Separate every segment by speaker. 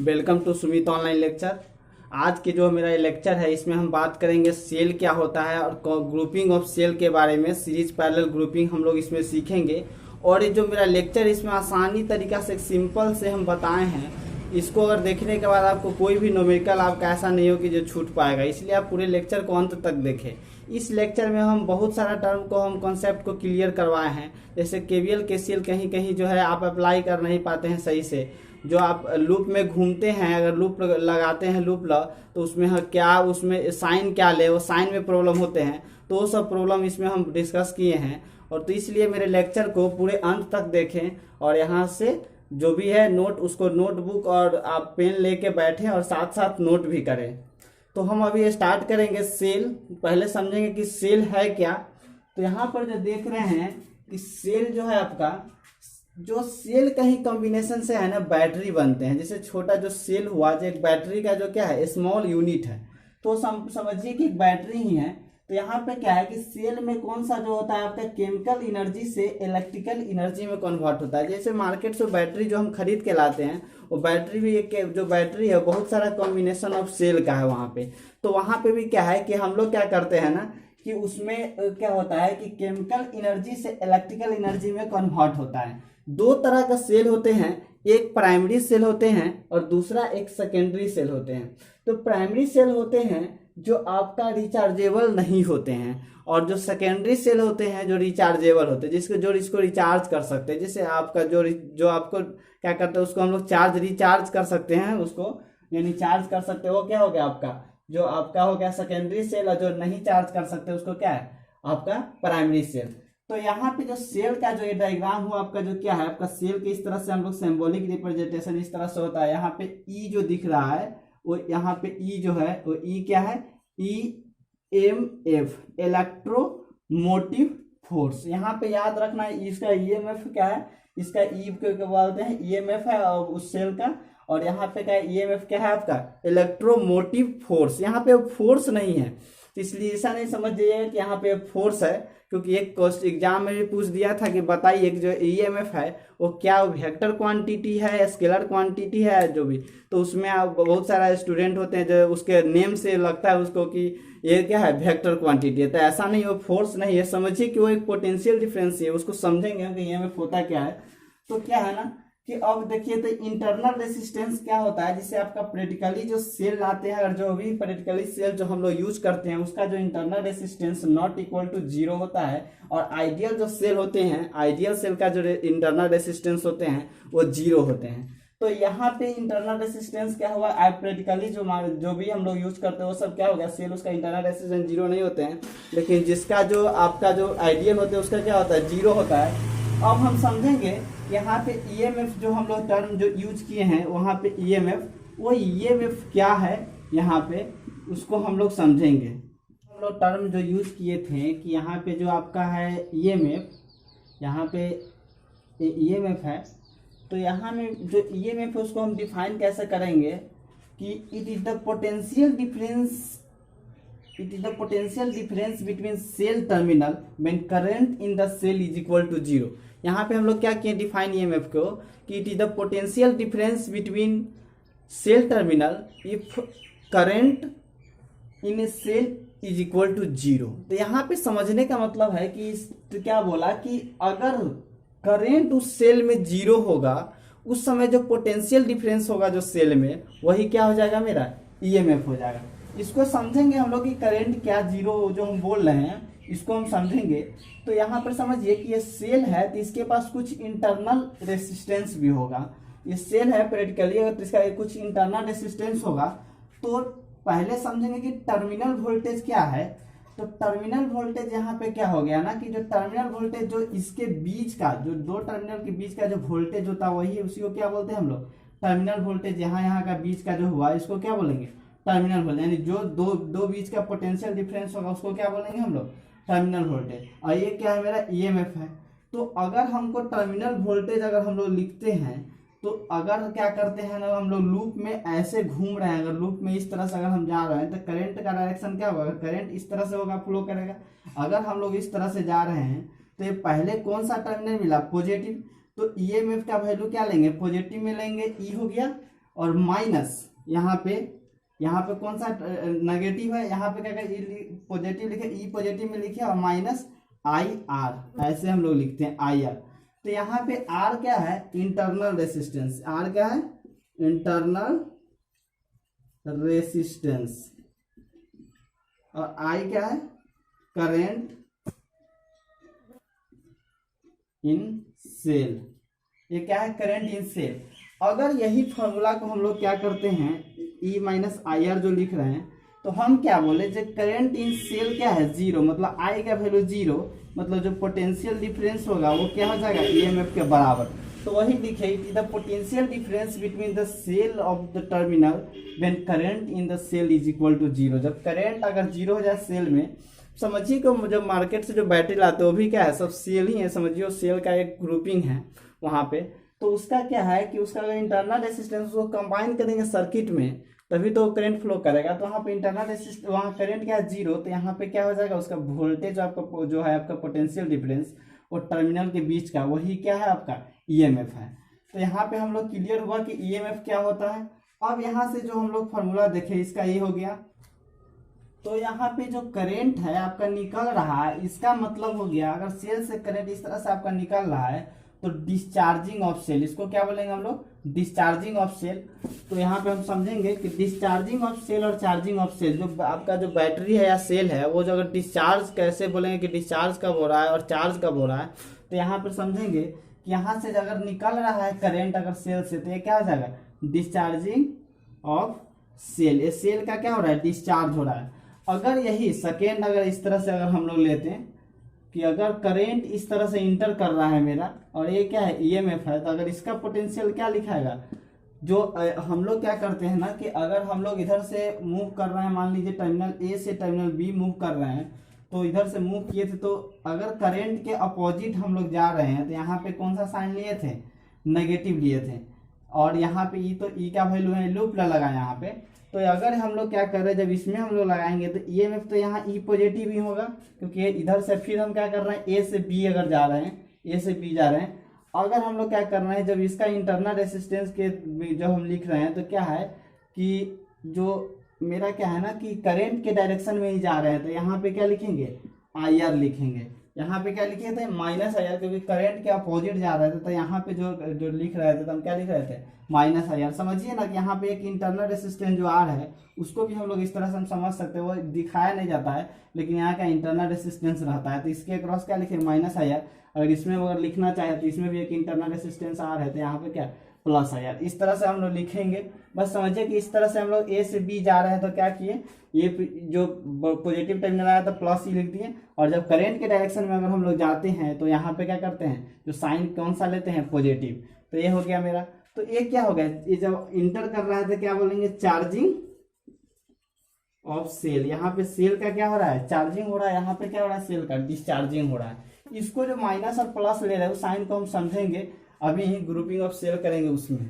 Speaker 1: Welcome to Sumit online lecture. आज के जो मेरा लेक्चर है इसमें हम बात करेंगे सेल क्या होता है और ग्रुपिंग ऑफ सेल के बारे में। सीरीज पैरेलल ग्रुपिंग हम लोग इसमें सीखेंगे और ये जो मेरा लेक्चर इसमें आसानी तरीका से सिंपल से हम बताए हैं। इसको अगर देखने के बाद आपको कोई भी न्यूमेरिकल आपका ऐसा नहीं हो कि जो छूट पाएगा, इसलिए आप पूरे लेक्चर को अंत तक देखें। इस लेक्चर में हम बहुत सारा टर्म को हम कॉन्सेप्ट को क्लियर करवाए हैं। जैसे केवीएल केसीएल कहीं कहीं जो है आप अप्लाई कर नहीं पाते हैं सही से। जो आप लूप में घूमते हैं, अगर लूप लगाते हैं लूप तो उसमें क्या, उसमें साइन क्या ले, वो साइन में प्रॉब्लम होते हैं। तो वो सब प्रॉब्लम इसमें हम डिस्कस किए हैं। और तो इसलिए मेरे लेक्चर को पूरे अंत तक देखें और यहाँ से जो भी है नोट, उसको नोटबुक और आप पेन लेके बैठें और साथ साथ नोट भी करें। तो हम अभी स्टार्ट करेंगे सेल। पहले समझेंगे कि सेल है क्या। तो यहाँ पर जो देख रहे हैं कि सेल जो है आपका, जो सेल कहीं कॉम्बिनेशन से है ना बैटरी बनते हैं। जैसे छोटा जो सेल हुआ, जो एक बैटरी का जो क्या है स्मॉल यूनिट है, तो समझिए कि एक बैटरी ही है। तो यहाँ पे क्या है कि सेल में कौन सा जो होता है आपका केमिकल एनर्जी से इलेक्ट्रिकल एनर्जी में कन्वर्ट होता है। जैसे मार्केट से बैटरी जो हम खरीद के लाते हैं, वो बैटरी भी एक जो बैटरी है बहुत सारा कॉम्बिनेशन ऑफ सेल का है वहाँ पे। तो वहाँ पे भी क्या है कि हम लोग क्या करते हैं ना कि उसमें क्या होता है कि केमिकल एनर्जी से इलेक्ट्रिकल एनर्जी में कन्वर्ट होता है। दो तरह का सेल होते हैं, एक प्राइमरी सेल होते हैं और दूसरा एक सेकेंडरी सेल होते हैं। तो प्राइमरी सेल होते हैं जो आपका रिचार्जेबल नहीं होते हैं, और जो सेकेंडरी सेल होते हैं जो रिचार्जेबल होते हैं, इसको रिचार्ज कर सकते हैं। जैसे आपका जो आपको क्या करते हैं, उसको हम लोग रिचार्ज कर सकते हैं, उसको यानी चार्ज कर सकते हैं। वो क्या हो गया आपका, जो आपका हो गया सेकेंडरी सेल, और जो नहीं चार्ज कर सकते उसको क्या है आपका प्राइमरी सेल। तो यहाँ पे जो सेल का जो ये डायग्राम हुआ आपका, जो क्या है आपका सेल के इस तरह से हम लोग सिंबॉलिक रिप्रेजेंटेशन इस तरह से होता है। यहाँ पे ई जो दिख रहा है वो, यहाँ पे ई जो है वो ई क्या है, EMF इलेक्ट्रोमोटिव फोर्स। यहाँ पे याद रखना है इसका EMF क्या है, इसका ई को बोलते हैं EMF है और उस सेल का। और यहाँ पे क्या है EMF क्या है आपका इलेक्ट्रोमोटिव फोर्स। यहाँ पे फोर्स नहीं है, तो इसलिए ऐसा नहीं समझ जाइएगा कि यहाँ पे फोर्स है, क्योंकि एक एग्जाम में भी पूछ दिया था कि बताइए कि जो EMF है वो क्या वेक्टर क्वांटिटी है, स्केलर क्वांटिटी है जो भी। तो उसमें आप बहुत सारा स्टूडेंट होते हैं जो उसके नेम से लगता है उसको कि ये क्या है वेक्टर क्वांटिटी है। तो ऐसा नहीं, वो फोर्स नहीं है। समझिए कि वो एक पोटेंशियल डिफरेंस है, उसको समझेंगे कि EMF होता क्या है। तो क्या है ना कि अब देखिए, तो इंटरनल रेसिस्टेंस क्या होता है, जिससे आपका प्रैक्टिकली जो सेल लाते हैं और जो भी प्रैक्टिकली सेल जो हम लोग यूज करते हैं उसका जो internal resistance not equal to 0 होता है। और आइडियल जो सेल होते हैं, आइडियल सेल का जो इंटरनल रेसिस्टेंस होते हैं वो 0 होते हैं। तो यहाँ पे इंटरनल रेसिस्टेंस क्या हुआ, प्रैक्टिकली जो भी हम लोग यूज करते हैं वो सब क्या हो गया, सेल उसका इंटरनल रेसिस्टेंस 0 नहीं होते हैं। लेकिन जिसका जो आपका जो आइडियल होता है उसका क्या होता है 0 होता है। अब हम समझेंगे यहाँ पे EMF जो हम लोग टर्म जो यूज किए हैं वहाँ पे EMF, वो EMF क्या है यहाँ पे उसको हम लोग समझेंगे। हम लोग टर्म जो यूज किए थे कि यहाँ पे जो आपका है EMF, यहाँ पे EMF है। तो यहाँ में जो EMF है उसको हम डिफाइन कैसे करेंगे कि it is the potential difference between cell terminal when current in the cell is equal to 0। यहाँ पे हम लोग क्या किए डिफाइन EMF को कि it is the potential difference between cell terminal if current in a cell is equal to 0। तो यहाँ पे समझने का मतलब है कि तो क्या बोला कि अगर करंट उस सेल में 0 होगा, उस समय जो पोटेंशियल डिफरेंस होगा जो सेल में, वही क्या हो जाएगा मेरा EMF हो जाएगा। इसको समझेंगे हम लोग कि करंट क्या 0 जो हम बोल रहे हैं इसको हम समझेंगे। तो यहाँ पर समझिए कि ये सेल है तो इसके पास कुछ इंटरनल रेसिस्टेंस भी होगा। ये सेल है प्रैक्टिकली, अगर तो इसका कुछ इंटरनल रेसिस्टेंस होगा। तो पहले समझेंगे कि टर्मिनल वोल्टेज क्या है। तो टर्मिनल वोल्टेज यहाँ पे क्या हो गया ना कि जो टर्मिनल वोल्टेज जो इसके बीच का, जो दो टर्मिनल के बीच का जो वोल्टेज होता है वही उसी को क्या बोलते हैं हम लोग टर्मिनल वोल्टेज। यहाँ का बीच का जो हुआ इसको क्या बोलेंगे टर्मिनल वोल्टेज, यानी जो दो बीच का पोटेंशियल डिफरेंस होगा उसको क्या बोलेंगे हम लोग टर्मिनल वोल्टेज। और ये क्या है मेरा EMF है। तो अगर हमको टर्मिनल वोल्टेज अगर हम लोग लिखते हैं, तो अगर क्या करते हैं ना हम लोग लूप में ऐसे घूम रहे हैं, अगर लूप में इस तरह से अगर हम जा रहे हैं तो करंट का डायरेक्शन क्या होगा, करंट इस तरह से होगा फ्लो करेगा। अगर हम लोग इस तरह से जा रहे हैं तो ये पहले कौन सा टर्मिनल मिला पॉजिटिव, तो EMF का वैल्यू क्या लेंगे पॉजिटिव में लेंगे, ई हो गया। और माइनस यहाँ पे कौन सा नेगेटिव है, यहाँ पे क्या करें पॉजिटिव लिखे, ई पॉजिटिव में लिखे और माइनस आई आर, ऐसे हम लोग लिखते हैं आई आर। तो यहाँ पे आर क्या है, इंटरनल रेसिस्टेंस, आर क्या है, इंटरनल रेसिस्टेंस, और आई क्या है, करेंट इन सेल, ये क्या है, करंट इन सेल। अगर यही फॉर्मूला को हम लोग क्या करते हैं, ई माइनस आई आर जो लिख रहे हैं, तो हम क्या बोले, जो करंट इन सेल क्या है, जीरो, मतलब आई का वैल्यू जीरो, मतलब जो पोटेंशियल डिफरेंस होगा वो क्या हो जाएगा, ईएमएफ के बराबर। तो वही लिखे, the potential difference between the cell of the terminal when current in the cell is equal to zero. जब करंट अगर जीरो हो जाए सेल में, समझिए कि जब मार्केट से जो बैटरी लाते हो वो भी क्या है, सब सेल ही है, समझिए सेल का एक ग्रुपिंग है वहाँ पे। तो उसका क्या है कि उसका अगर इंटरनल रेसिस्टेंस को कंबाइन करेंगे सर्किट में तभी तो करंट फ्लो करेगा। तो वहाँ पे इंटरनल रेसिस्टेंस, वहाँ करंट क्या है जीरो, तो यहाँ पे क्या हो जाएगा, उसका वोल्टेज आपका जो है आपका पोटेंशियल डिफरेंस और टर्मिनल के बीच का वही क्या है, आपका ईएमएफ है। तो यहाँ पे हम लोग क्लियर हुआ कि ईएमएफ क्या होता है। अब यहाँ से जो हम लोग फॉर्मूला देखे इसका ये हो गया। तो यहाँ पे जो करंट है आपका निकल रहा है, इसका मतलब हो गया अगर सेल से करंट इस तरह से आपका निकल रहा है तो डिस्चार्जिंग ऑफ सेल, इसको क्या बोलेंगे हम लोग, डिस्चार्जिंग ऑफ सेल। तो यहाँ पे हम समझेंगे कि डिस्चार्जिंग ऑफ सेल और चार्जिंग ऑफ सेल, जो आपका जो बैटरी है या सेल है वो जो अगर डिस्चार्ज कैसे बोलेंगे कि डिस्चार्ज कब हो रहा है और चार्ज कब हो रहा है, तो यहाँ पर समझेंगे कि यहाँ से अगर निकल रहा है करेंट अगर सेल से, तो ये क्या हो जाएगा, डिस्चार्जिंग ऑफ सेल, ये सेल का क्या हो रहा है, डिस्चार्ज हो रहा है। अगर यही सेकेंड अगर इस तरह से अगर हम लोग लेते हैं कि अगर करंट इस तरह से इंटर कर रहा है मेरा और ये क्या है, ईएमएफ है, तो अगर इसका पोटेंशियल क्या लिखाएगा, जो हम लोग क्या करते हैं ना कि अगर हम लोग इधर से मूव कर रहे हैं, मान लीजिए टर्मिनल ए से टर्मिनल बी मूव कर रहे हैं, तो इधर से मूव किए थे, तो अगर करंट के अपोजिट हम लोग जा रहे हैं तो यहाँ पे कौन सा साइन लिए थे, नेगेटिव लिए थे, और यहाँ पे ई, तो ई का वैल्यू है लूप लगा यहाँ पे। तो अगर हम लोग क्या कर रहे हैं, जब इसमें हम लोग लगाएंगे तो ईएमएफ तो यहाँ ई पॉजिटिव ही होगा, क्योंकि इधर से फिर हम क्या कर रहे हैं, ए से बी अगर जा रहे हैं, ए से बी जा रहे हैं। अगर हम लोग क्या कर रहे हैं, जब इसका इंटरनल रेसिस्टेंस के जब हम लिख रहे हैं तो क्या है कि जो मेरा क्या है ना कि करंट के डायरेक्शन में ही जा रहे हैं, तो यहाँ पे क्या लिखेंगे, आई आर लिखेंगे। यहाँ पे क्या लिखे थे, माइनस आई आर, क्योंकि करंट के अपोजिट जा रहे थे। तो यहाँ पे जो लिख रहे थे तो हम क्या लिख रहे थे, माइनस आई आर। समझिए ना कि यहाँ पे एक इंटरनल रेसिस्टेंस जो आर है उसको भी हम लोग इस तरह से हम समझ सकते हैं, वो दिखाया नहीं जाता है लेकिन यहाँ का इंटरनल रेसिस्टेंस रहता है। तो इसके अक्रॉस क्या लिखे, माइनस आई आर। अगर इसमें अगर लिखना चाहे तो इसमें भी एक इंटरनल रेसिस्टेंस आर है, तो यहाँ पे क्या, प्लस आई आर। इस तरह से हम लोग लिखेंगे। बस समझिए कि इस तरह से हम लोग ए से बी जा रहे हैं तो क्या किए, ये जो पॉजिटिव टर्मिनल आया तो प्लस ही लिख दिए, और जब करंट के डायरेक्शन में अगर हम लोग जाते हैं तो यहाँ पे क्या करते हैं, जो साइन कौन सा लेते हैं, पॉजिटिव। तो ये हो गया मेरा। तो ये क्या हो गया, ये जब इंटर कर रहा है तो क्या बोलेंगे, चार्जिंग ऑफ सेल। यहाँ पे सेल का क्या हो रहा है, चार्जिंग हो रहा है, यहाँ पे क्या हो रहा है, सेल का डिस्चार्जिंग हो रहा है। इसको जो माइनस और प्लस ले रहे हैं उस साइन को हम समझेंगे अभी ही, ग्रुपिंग ऑफ सेल करेंगे उसमें।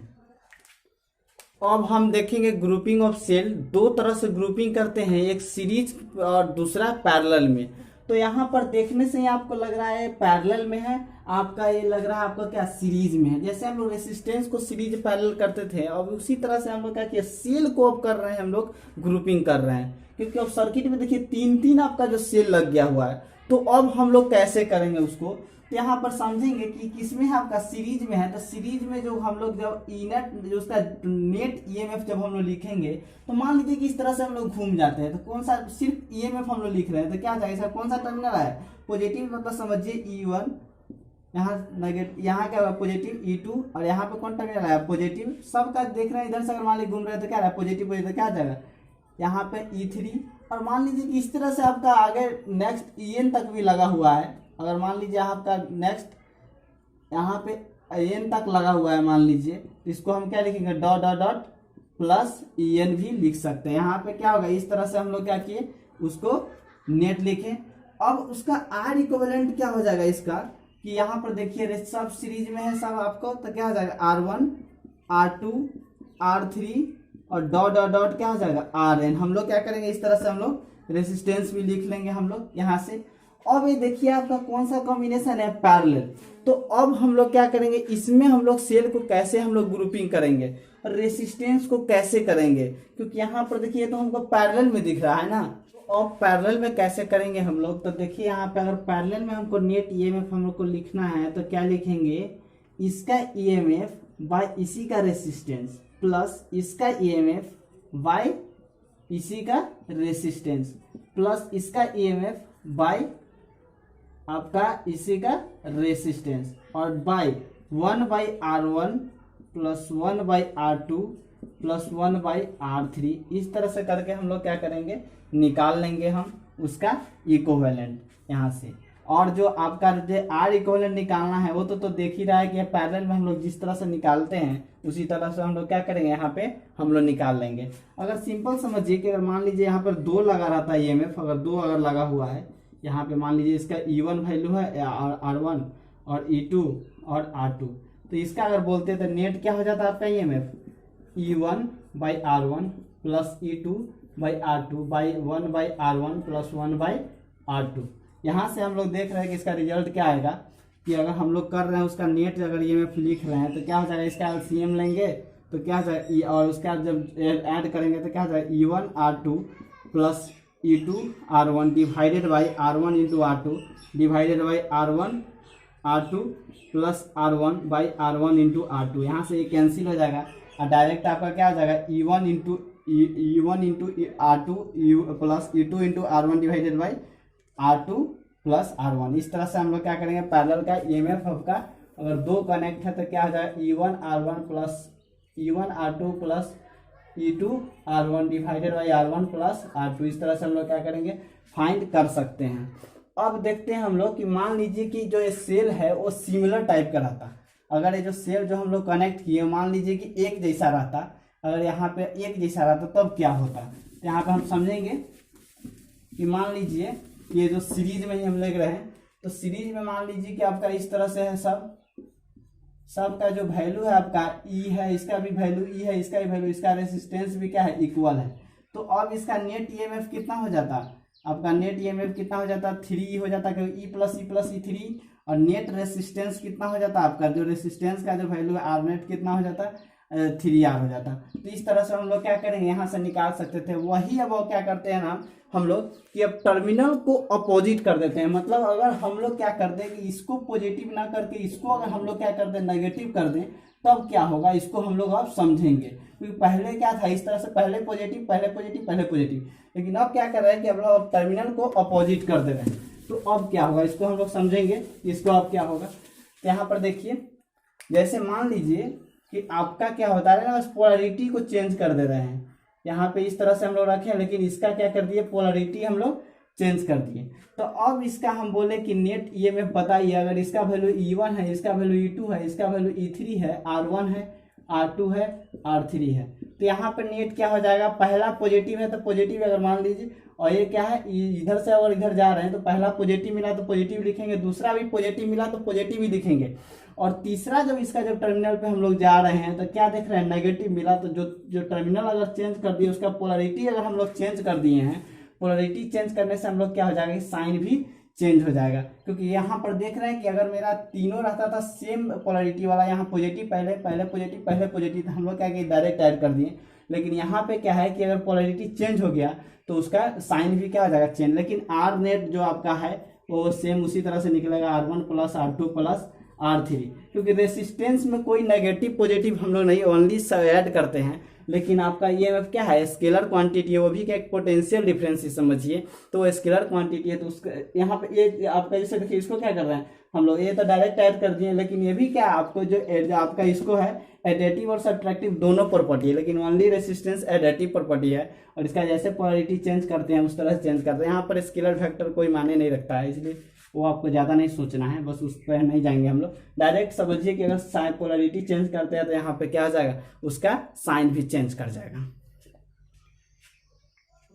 Speaker 1: अब हम देखेंगे ग्रुपिंग ऑफ सेल, दो तरह से ग्रुपिंग करते हैं, एक सीरीज और दूसरा पैरेलल में। तो यहाँ पर देखने से ही आपको लग रहा है पैरेलल में है, आपका ये लग रहा है आपका क्या, सीरीज में है। जैसे हम लोग रेसिस्टेंस को सीरीज पैरेलल करते थे, अब उसी तरह से हम लोग क्या किया, सेल को अब कर रहे हैं, हम लोग ग्रुपिंग कर रहे हैं। क्योंकि अब सर्किट में देखिए तीन तीन आपका जो सेल लग गया हुआ है, तो अब हम लोग कैसे करेंगे उसको, तो यहाँ पर समझेंगे कि किसमें है, आपका सीरीज में है। तो सीरीज में जो हम लोग जब ई नेट, जो उसका नेट ईएमएफ जब हम लोग लिखेंगे, तो मान लीजिए कि इस तरह से हम लोग घूम जाते हैं, तो कौन सा, सिर्फ ईएमएफ हम लोग लिख रहे हैं, तो क्या जाएगा, कौन सा टर्मिनल है, पॉजिटिव, मतलब समझिए E1, यहाँ नेगेटिव, यहाँ क्या होगा पॉजिटिव E2, और यहाँ पे कौन टर्मिनल आया, पॉजिटिव। सबका देख रहे हैं, इधर से अगर मान लीजिए घूम रहे हैं तो क्या रहा, पॉजिटिव पॉजिटिव, क्या जाएगा यहाँ पे E3। और मान लीजिए कि इस तरह से आपका आगे नेक्स्ट EN तक भी लगा हुआ है। अगर मान लीजिए आपका नेक्स्ट यहाँ पे EN तक लगा हुआ है मान लीजिए, तो इसको हम क्या लिखेंगे, dot dot dot plus EN भी लिख सकते हैं। यहाँ पे क्या होगा, इस तरह से हम लोग क्या किए, उसको नेट लिखे। अब उसका आर इक्विवेलेंट क्या हो जाएगा इसका, कि यहाँ पर देखिए सब सीरीज में है सब आपको, तो क्या हो जाएगा, R1 R2 R3 और डॉट डॉट डॉट क्या हो जाएगा, RN। हम लोग क्या करेंगे, इस तरह से हम लोग रेसिस्टेंस भी लिख लेंगे हम लोग यहाँ से। अब ये देखिए आपका कौन सा कॉम्बिनेशन है, पैरेलल। तो अब हम लोग क्या करेंगे, इसमें हम लोग सेल को कैसे हम लोग ग्रुपिंग करेंगे और रेसिस्टेंस को कैसे करेंगे, क्योंकि यहाँ पर देखिए तो हमको पैरेलल में दिख रहा है ना। तो अब पैरेलल में कैसे करेंगे हम लोग, तो देखिए यहाँ पे अगर पैरेलल में हमको नेट ईएमएफ हम लोग को लिखना है तो क्या लिखेंगे, इसका ईएमएफ बाय इसी का रेसिस्टेंस प्लस इसका ईएमएफ बाय इसी का रेसिस्टेंस प्लस इसका ईएमएफ बाय आपका इसी का रेसिस्टेंस और bye 1/R1 plus 1/R2 plus 1/R3। इस तरह से करके हम लोग क्या करेंगे, निकाल लेंगे हम उसका इक्विवेलेंट यहाँ से। और जो आपका जो आर इक्विवेलेंट निकालना है वो तो देख ही रहा है कि पैरेलल में हम लोग जिस तरह से निकालते हैं उसी तरह से हम लोग क्या करेंगे, यहाँ पे हम लोग निकाल लेंगे। अगर सिंपल समझिए कि अगर मान लीजिए यहाँ पर 2 लगा रहता है ईएमएफ, अगर 2 अगर लगा हुआ है यहाँ पे, मान लीजिए इसका E1 वैल्यू है R1 और E2 और R2, तो इसका अगर बोलते तो नेट क्या हो जाता है आपका EMF, E1/R1 plus E2/R2 by 1/R1 plus 1/R2। यहाँ से हम लोग देख रहे हैं कि इसका रिजल्ट क्या आएगा, कि अगर हम लोग कर रहे हैं उसका नेट अगर ईएमएफ लिख रहे हैं तो क्या हो जाएगा, इसका एलसीएम लेंगे तो क्या हो जाएगा, और उसका जब ऐड करेंगे तो क्या हो जाएगा, E1R2 plus E2R1 divided by R1 into R2 divided by R1R2 plus R1 by R1 into R2। यहाँ से ये कैंसिल हो जाएगा और डायरेक्ट आपका क्या हो जाएगा, E1 into R2 plus E2 into R1 divided by R2 plus R1। इस तरह से हम लोग क्या करेंगे, पैरेलल का ईएमएफ आपका अगर 2 कनेक्ट है तो क्या हो जाएगा, E1R1 plus E1R2 plus E2R1 divided by R1 plus R2। इस तरह से हम लोग क्या करेंगे, फाइंड कर सकते हैं। अब देखते हैं हम लोग कि मान लीजिए कि जो ये सेल है वो सिमिलर टाइप का रहता, अगर ये जो सेल जो हम लोग कनेक्ट किए मान लीजिए कि एक जैसा रहता, अगर यहाँ पे एक जैसा रहता तब क्या होता। तो यहाँ पे हम समझेंगे कि मान लीजिए ये जो सीरीज में ही हम ले रहे हैं, तो सीरीज में मान लीजिए कि आपका इस तरह से है, सब का जो वैल्यू है आपका ई है, इसका भी वैल्यू ई है, इसका भी वैल्यू, इसका रेसिस्टेंस भी क्या है, इक्वल है। तो अब इसका नेट ईएमएफ कितना हो जाता, आपका नेट ईएमएफ कितना हो जाता, 3 हो जाता, क्योंकि ई प्लस ई 3। और नेट रेसिस्टेंस कितना हो जाता आपका, जो रेसिस्टेंस का जो वैल्यू है आर नेट कितना हो जाता, 3R हो जाता। तो इस तरह से हम लोग क्या करेंगे, यहाँ से निकाल सकते थे। वही अब क्या करते हैं ना हम लोग कि अब टर्मिनल को अपोजिट कर देते हैं। मतलब अगर हम लोग क्या कर दें कि इसको पॉजिटिव ना करके इसको अगर हम लोग क्या कर दें नेगेटिव कर दें, तब क्या होगा, इसको हम लोग अब समझेंगे। क्योंकि पहले क्या था, इस तरह से पहले पॉजिटिव पहले पॉजिटिव पहले पॉजिटिव, लेकिन अब क्या कर रहे हैं कि हम लोग टर्मिनल को अपोजिट कर दे रहे हैं। तो अब क्या होगा, इसको हम लोग समझेंगे, इसको अब क्या होगा। तो यहाँ पर देखिए, जैसे मान लीजिए कि आपका क्या होता है ना, बस पोलैरिटी को चेंज कर दे रहे हैं। यहाँ पे इस तरह से हम लोग रखें, लेकिन इसका क्या कर दिए, पोलैरिटी हम लोग चेंज कर दिए। तो अब इसका हम बोले कि नेट ईएमएफ बताइए, अगर इसका वैल्यू E1 है, इसका वैल्यू E2 है, इसका वैल्यू E3 है, R1 है, R2 है, R3 है। तो यहाँ पर नेट क्या हो जाएगा, पहला पॉजिटिव है तो पॉजिटिव अगर मान लीजिए, और ये क्या है इधर से अगर इधर जा रहे हैं तो पहला पॉजिटिव मिला तो पॉजिटिव लिखेंगे, दूसरा भी पॉजिटिव मिला तो पॉजिटिव ही लिखेंगे, और तीसरा जब इसका जब टर्मिनल पे हम लोग जा रहे हैं तो क्या देख रहे हैं, नेगेटिव मिला। तो जो टर्मिनल अगर चेंज कर दिए, उसका पोलैरिटी अगर हम लोग चेंज कर दिए हैं, पोलैरिटी चेंज करने से हम लोग क्या हो जाएगा, साइन भी चेंज हो जाएगा। क्योंकि यहाँ पर देख रहे हैं कि अगर मेरा तीनों रहता था सेम पोलैरिटी वाला, यहाँ पॉजिटिव पहले पॉजिटिव, हम लोग क्या किए डायरेक्ट ऐड कर दिए। लेकिन यहाँ पे क्या है कि अगर पोलैरिटी चेंज हो गया तो उसका साइन भी क्या हो जाएगा, चेंज। लेकिन आर नेट जो आपका है वो सेम उसी तरह से निकलेगा, R1 plus R2 plus R3, क्योंकि रेसिस्टेंस में कोई नेगेटिव पॉजिटिव हम लोग नहीं ओनली ऐड करते हैं। लेकिन आपका ईएमएफ क्या है, स्केलर क्वांटिटी है, वो भी क्या एक पोटेंशियल डिफरेंस ही समझिए। तो वो स्केलर क्वांटिटी है, तो उसका यहाँ पे ये आपका जैसे देखिए, इसको क्या कर रहे हैं हम लोग, ये तो डायरेक्ट ऐड कर दिए, लेकिन ये भी क्या आपको जो आपका इसको है एडेटिव और सब्ट्रैक्टिव दोनों प्रॉपर्टी है, लेकिन ओनली रेसिस्टेंस एडेटिव प्रॉपर्टी है। और इसका जैसे पोलैरिटी चेंज करते हैं उस तरह से चेंज करते हैं। यहाँ पर स्केलर फैक्टर कोई मायने नहीं रखता है, इसलिए वो आपको ज़्यादा नहीं सोचना है, बस उस पर नहीं जाएंगे हम लोग। डायरेक्ट समझिए कि अगर साइन पोलैरिटी चेंज करते हैं तो यहाँ पे क्या हो जाएगा, उसका साइन भी चेंज कर जाएगा।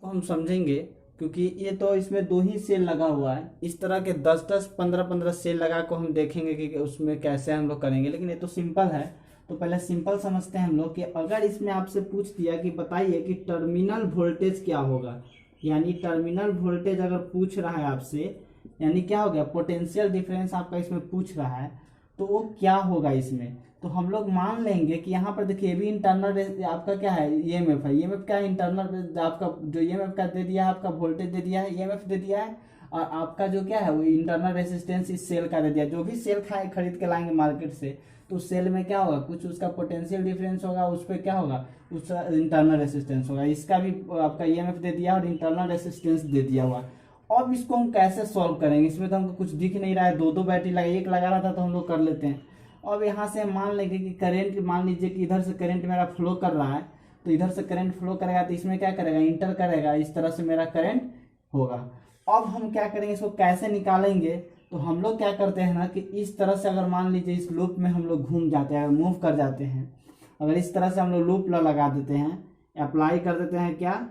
Speaker 1: तो हम समझेंगे, क्योंकि ये तो इसमें 2 ही सेल लगा हुआ है, इस तरह के 10-10 15-15 सेल लगा को हम देखेंगे कि उसमें कैसे हम लोग करेंगे। लेकिन ये तो सिंपल है, तो पहले सिंपल समझते हैं हम लोग कि अगर इसमें आपसे पूछ दिया कि बताइए कि टर्मिनल वोल्टेज क्या होगा, यानी टर्मिनल वोल्टेज अगर पूछ रहा है आपसे यानी क्या हो गया, पोटेंशियल डिफरेंस आपका इसमें पूछ रहा है, तो वो क्या होगा इसमें। तो हम लोग मान लेंगे कि यहाँ पर देखिए भी इंटरनल आपका क्या है, ईएमएफ है, ईएमएफ क्या है, इंटरनल आपका जो ईएमएफ का दे दिया है, आपका वोल्टेज दे दिया है, ईएमएफ दे दिया है, और आपका जो क्या है वो इंटरनल रेसिस्टेंस इस सेल का दे दिया। जो भी सेल खाए खरीद के लाएंगे मार्केट से, तो उस सेल में क्या होगा, कुछ उसका पोटेंशियल डिफरेंस होगा, उस पर क्या होगा, उसका इंटरनल रेसिस्टेंस होगा। इसका भी आपका ईएमएफ दे दिया और इंटरनल रेसिस्टेंस दे दिया हुआ। अब इसको हम कैसे सॉल्व करेंगे, इसमें तो हमको कुछ दिख नहीं रहा है, दो बैटरी लगा, एक लगा रहा था तो हम लोग कर लेते हैं। अब यहाँ से हम मान लेंगे कि करंट, मान लीजिए कि इधर से करंट मेरा फ्लो कर रहा है, तो इधर से करंट फ्लो करेगा तो इसमें क्या करेगा, इंटर करेगा, इस तरह से मेरा करंट होगा। अब हम क्या करेंगे, इसको कैसे निकालेंगे, तो हम लोग क्या करते हैं ना कि इस तरह से अगर मान लीजिए इस लूप में हम लोग घूम जाते हैं, मूव कर जाते हैं, अगर इस तरह से हम लोग लूप लगा देते हैं, अप्लाई कर देते हैं, क्या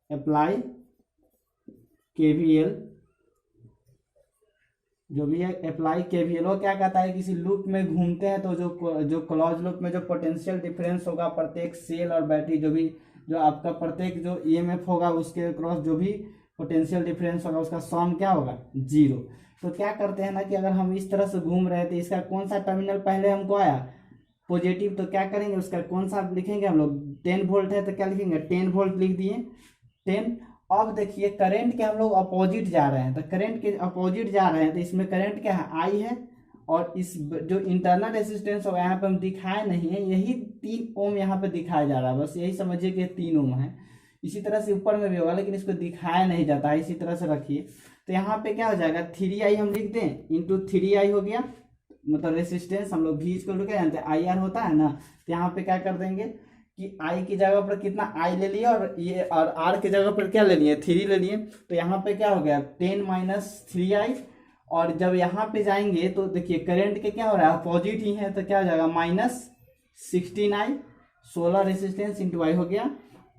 Speaker 1: अप्लाई केवीएल, जो भी है अप्लाई केवीएल, वो क्या कहता है, किसी लूप में घूमते हैं तो जो क्लोज लूप में जो पोटेंशियल डिफरेंस होगा प्रत्येक सेल और बैटरी, जो आपका प्रत्येक जो ईएमएफ होगा उसके क्रॉस जो भी पोटेंशियल डिफरेंस होगा उसका सम क्या होगा, 0। तो क्या करते हैं ना कि अगर हम इस तरह से घूम रहे थे, इसका कौन सा टर्मिनल पहले हमको आया, पॉजिटिव, तो क्या करेंगे उसका कौन सा लिखेंगे हम लोग, 10 वोल्ट है तो क्या लिखेंगे, 10 वोल्ट लिख दिए, 10। अब देखिए करंट के हम लोग अपोजिट जा रहे हैं, तो करंट के अपोजिट जा रहे हैं तो इसमें करंट क्या है, आई है, और इस जो इंटरनल रेसिस्टेंस होगा यहाँ पे हम दिखाए नहीं है, यही 3 ओम यहाँ पे दिखाया जा रहा है, बस यही समझिए कि 3 ओम है। इसी तरह से ऊपर में भी होगा लेकिन इसको दिखाया नहीं जाता है, इसी तरह से रखिए। तो यहाँ पे क्या हो जाएगा, 3i हम लिख दें इंटू 3i हो गया, मतलब रेसिस्टेंस हम लोग भी इसको क्या जानते हैं, आई आर होता है ना। तो यहाँ पे क्या कर देंगे कि आई की जगह पर कितना आई ले लिए, और ये और आर की जगह पर क्या ले लिए, 3 ले लिए। तो यहाँ पे क्या हो गया 10 माइनस 3i, और जब यहाँ पे जाएंगे तो देखिए करंट के क्या हो रहा है, अपोजिट ही है, तो क्या हो जाएगा माइनस 16i, 16 रेसिस्टेंस इंटू आई हो गया।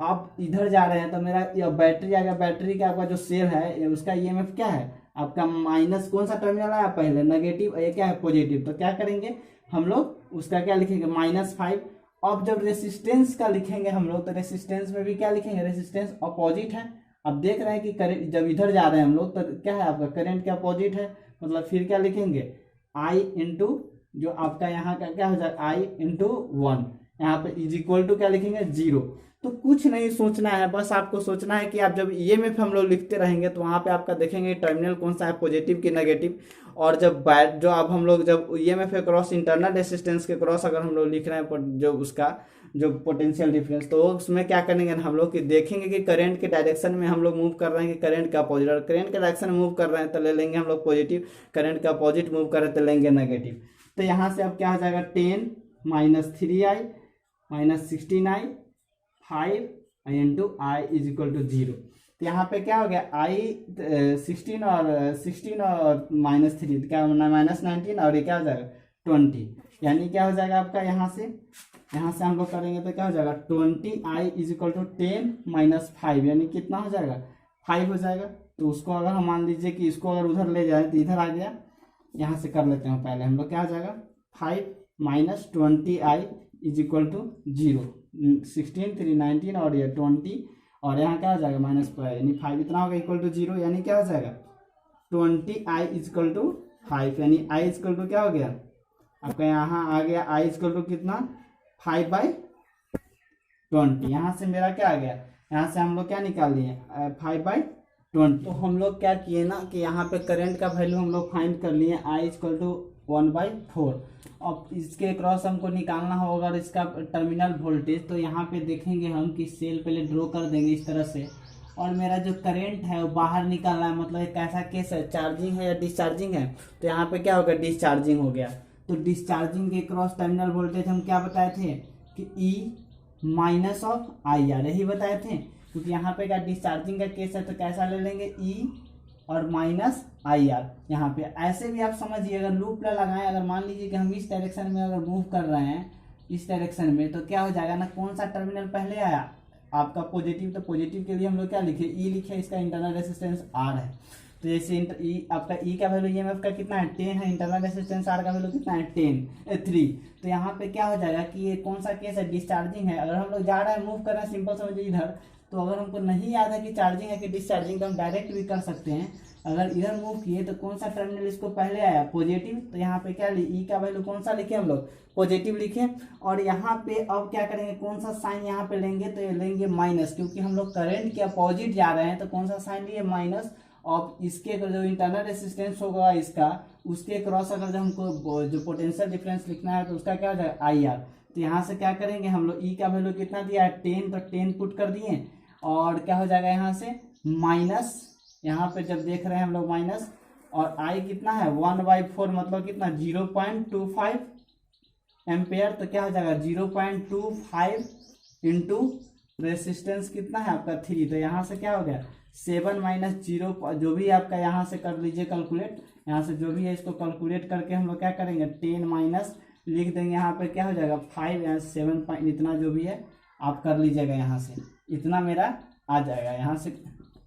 Speaker 1: आप इधर जा रहे हैं तो मेरा ये बैटरी आ गया, बैटरी का आपका जो सेल है उसका ईएमएफ क्या है आपका, माइनस कौन सा टर्मिनल आया पहले, नेगेटिव, ये क्या है पॉजिटिव, तो क्या करेंगे हम लोग उसका क्या लिखेंगे, -5। अब जब रेसिस्टेंस का लिखेंगे हम लोग, तो रेसिस्टेंस में भी क्या लिखेंगे, रेसिस्टेंस अपोजिट है। अब देख रहे हैं कि करंट जब इधर जा रहे हैं हम लोग तो क्या है आपका करंट के अपोजिट है, मतलब फिर क्या लिखेंगे, आई इंटू जो आपका यहाँ का क्या हो जाएगा, आई इंटू 1, यहाँ पे इज इक्वल टू क्या लिखेंगे, 0। तो कुछ नहीं सोचना है, बस आपको सोचना है कि आप जब ईएमएफ हम लोग लिखते रहेंगे तो वहाँ पे आपका देखेंगे टर्मिनल कौन सा है, पॉजिटिव की नेगेटिव। और जब जो अब हम लोग जब ईएमएफ के क्रॉस इंटरनल रेसिस्टेंस के क्रॉस अगर हम लोग लिख रहे हैं जो उसका जो पोटेंशियल डिफरेंस, तो उसमें क्या करेंगे हम लोग कि देखेंगे कि करंट के डायरेक्शन में हम लोग मूव कर रहे हैं कि करंट का अपोजिट, और करंट के डायरेक्शन में मूव कर रहे हैं तो ले लेंगे हम लोग पॉजिटिव, करंट का अपोजिट मूव कर रहे हैं तो लेंगे नेगेटिव। तो यहाँ से अब क्या हो जाएगा, 10 minus 3i minus 16i 5 into I is equal to 0। तो यहाँ पे क्या हो गया, आई 16 और माइनस 3 क्या माइनस 19, और ये क्या हो जाएगा 20, यानी क्या हो जाएगा आपका यहाँ से हम लोग करेंगे तो क्या हो जाएगा 20i is equal to 10 minus 5, यानी कितना हो जाएगा 5 हो जाएगा। तो उसको अगर हम मान लीजिए कि इसको अगर उधर ले जाए तो इधर आ गया, यहाँ से कर लेते हैं पहले हम लोग, क्या हो जाएगा 5 minus 20i is equal to 0, 16 3 19 और ये 20, और यहाँ क्या हो जाएगा -5, यानी 5 इतना होगा इक्वल टू 0, यानी क्या हो जाएगा 20i इज इक्वल टू 5, यानी i इज इक्वल टू क्या हो गया आपका, यहाँ आ गया i इज इक्वल टू कितना 5/20। यहाँ से मेरा क्या आ गया, यहाँ से हम लोग क्या निकाल लिए 5/20। तो हम लोग क्या किए ना कि यहाँ पे करंट का वैल्यू हम लोग फाइंड कर लिए, i इज इक्वल टू 1/4। अब इसके क्रॉस हमको निकालना होगा और इसका टर्मिनल वोल्टेज, तो यहाँ पे देखेंगे हम कि सेल पहले ड्रॉ कर देंगे इस तरह से, और मेरा जो करंट है वो बाहर निकालना है, मतलब एक ऐसा केस है चार्जिंग है या डिस्चार्जिंग है, तो यहाँ पे क्या होगा डिस्चार्जिंग हो गया। तो डिस्चार्जिंग के क्रॉस टर्मिनल वोल्टेज हम क्या बताए थे कि E माइनस ऑफ IR, यही बताए थे, क्योंकि यहाँ पे क्या डिस्चार्जिंग का केस है तो कैसा ले लेंगे E और माइनस IR। यहाँ पे ऐसे भी आप समझिए, अगर लूप लगाएं, अगर मान लीजिए कि हम इस डायरेक्शन में अगर मूव कर रहे हैं इस डायरेक्शन में, तो क्या हो जाएगा ना, कौन सा टर्मिनल पहले आया आपका पॉजिटिव, तो पॉजिटिव के लिए हम लोग क्या लिखे, E लिखे, इसका इंटरनल रेसिस्टेंस R है। तो जैसे आपका ई का वैल्यू ईएमएफ का कितना है 10 है, इंटरनल रेजिस्टेंस आर का वैल्यू कितना है 3। तो यहाँ पे क्या हो जाएगा कि ये कौन सा केस है, डिस्चार्जिंग है। अगर हम लोग जा रहे हैं मूव कर रहे हैं, सिंपल समझिए इधर, तो अगर हमको नहीं याद है कि चार्जिंग है कि डिस्चार्जिंग, तो हम डायरेक्ट भी कर सकते हैं। अगर इधर मूव किए तो कौन सा टर्मिनल इसको पहले आया, पॉजिटिव, तो यहाँ पे क्या ई का वैल्यू कौन सा लिखे हम लोग, पॉजिटिव लिखे। और यहाँ पे अब क्या करेंगे, कौन सा साइन यहाँ पे लेंगे, तो ये लेंगे माइनस, क्योंकि हम लोग करंट के अपोजिट जा रहे हैं, तो कौन सा साइन लिए, माइनस। और इसके जो इंटरनल रेजिस्टेंस होगा इसका, उसके क्रॉस अगर जो हमको जो पोटेंशियल डिफरेंस लिखना है तो उसका क्या हो जाएगा आई आर। तो यहाँ से क्या करेंगे हम लोग, ई का वैल्यू कितना दिया है 10, तो 10 पुट कर दिए, और क्या हो जाएगा यहाँ से माइनस, यहाँ पे जब देख रहे हैं हम लोग माइनस, और आई कितना है 1/4, मतलब कितना 0.25 एम्पेयर। तो क्या हो जाएगा 0.25 इंटू रेसिस्टेंस कितना है आपका 3, तो यहाँ से क्या हो गया 7 माइनस 0, जो भी आपका यहाँ से कर लीजिए कैलकुलेट, यहाँ से जो भी है इसको कैलकुलेट करके हम लोग क्या करेंगे 10 माइनस लिख देंगे, यहाँ पे क्या हो जाएगा 5 या 7 पॉइंट, इतना जो भी है आप कर लीजिएगा, यहाँ से इतना मेरा आ जाएगा, यहाँ से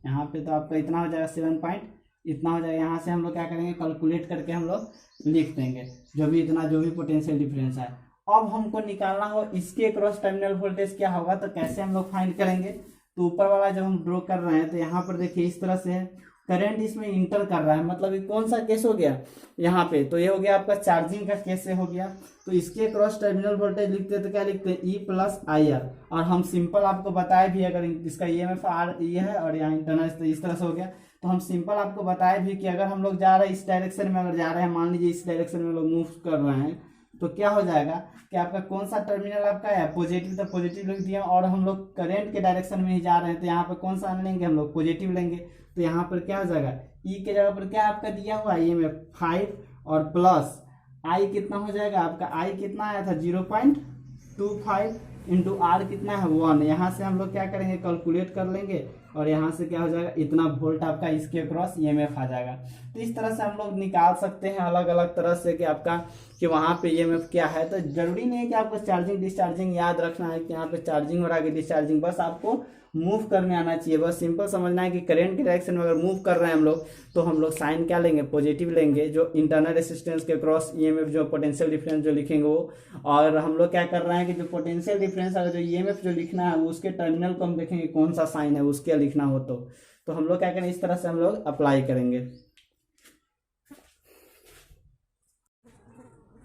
Speaker 1: यहाँ पे तो आपका इतना हो जाएगा 7 पॉइंट, इतना हो जाएगा। यहाँ से हम लोग क्या करेंगे कैलकुलेट करके हम लोग लिख देंगे जो भी इतना जो भी पोटेंशियल डिफरेंस है। अब हमको निकालना हो इसके क्रॉस टर्मिनल वोल्टेज क्या होगा, तो कैसे हम लोग फाइंड करेंगे। तो ऊपर वाला जब हम ड्रॉ कर रहे हैं तो यहाँ पर देखिए इस तरह से है, करंट इसमें इंटर कर रहा है, मतलब ये कौन सा केस हो गया यहाँ पे, तो ये हो गया आपका चार्जिंग का केस से हो गया। तो इसके क्रॉस टर्मिनल वोल्टेज लिखते हैं तो क्या लिखते हैं ई प्लस आई आर, और हम सिंपल आपको बताए भी, अगर इसका ईएमएफ आर ये है और यहाँ इंटरनल तो इस तरह से हो गया, तो हम सिंपल आपको बताए भी कि अगर हम लोग जा रहे हैं इस डायरेक्शन में, अगर जा रहे हैं मान लीजिए इस डायरेक्शन में लोग मूव कर रहे हैं, तो क्या हो जाएगा कि आपका कौन सा टर्मिनल आपका है पॉजिटिव, तो पॉजिटिव लिख दिया, और हम लोग करंट के डायरेक्शन में ही जा रहे हैं, तो यहाँ पर कौन सा लेंगे हम लोग पॉजिटिव लेंगे। तो यहाँ पर क्या हो जाएगा ई के जगह पर क्या आपका दिया हुआ है ईएमएफ 5, और प्लस आई कितना हो जाएगा आपका, आई कितना आया था 0.25 इंटू आर कितना है 1। यहाँ से हम लोग क्या करेंगे कैलकुलेट कर लेंगे, और यहाँ से क्या हो जाएगा इतना वोल्ट आपका इसके क्रॉस ईएमएफ आ जाएगा। तो इस तरह से हम लोग निकाल सकते हैं अलग अलग तरह से कि आपका कि वहाँ पे ईएमएफ क्या है। तो जरूरी नहीं है कि आपको चार्जिंग डिस्चार्जिंग याद रखना है कि यहाँ पे चार्जिंग हो रहा है कि डिस्चार्जिंग, बस आपको मूव करने आना चाहिए, बस सिंपल समझना है कि करंट की डायरेक्शन में अगर मूव कर रहे हैं हम लोग, तो हम लोग साइन क्या लेंगे पॉजिटिव लेंगे, जो इंटरनल रेजिस्टेंस के क्रॉस ईएमएफ जो पोटेंशियल डिफरेंस जो लिखेंगे वो, और हम लोग क्या कर रहे हैं कि जो पोटेंशियल डिफरेंस अगर जो ईएमएफ जो लिखना है उसके टर्मिनल को हम देखेंगे कौन सा साइन है उसके लिखना हो, तो हम लोग क्या करेंगे इस तरह से हम लोग अप्लाई करेंगे।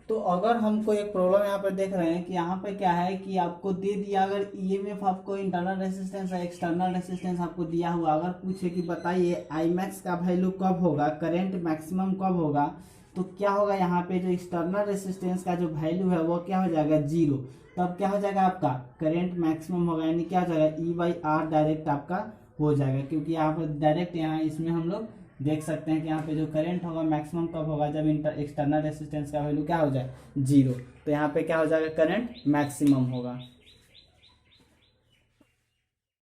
Speaker 1: तो अगर हमको एक प्रॉब्लम यहाँ पर देख रहे हैं कि यहाँ पे क्या है कि आपको दे दिया, अगर ईएमएफ आपको इंटरनल रेजिस्टेंस है एक्सटर्नल रेजिस्टेंस आपको दिया हुआ, अगर पूछे कि बताइए आई मैक्स का वैल्यू कब होगा, करंट मैक्सिमम कब होगा, तो क्या होगा यहाँ पे जो एक्सटर्नल रेजिस्टेंस का जो वैल्यू है वो क्या हो जाएगा 0, तब क्या हो जाएगा आपका करंट मैक्सिमम होगा, यानी क्या हो जाएगा E/R डायरेक्ट आपका हो जाएगा, क्योंकि यहाँ पर डायरेक्ट यहाँ इसमें हम लोग देख सकते हैं कि यहाँ पे जो करंट होगा मैक्सिमम कब होगा, जब एक्सटर्नल रेजिस्टेंस का वैल्यू क्या हो जाए 0, तो यहाँ पे क्या हो जाएगा करंट मैक्सिमम होगा।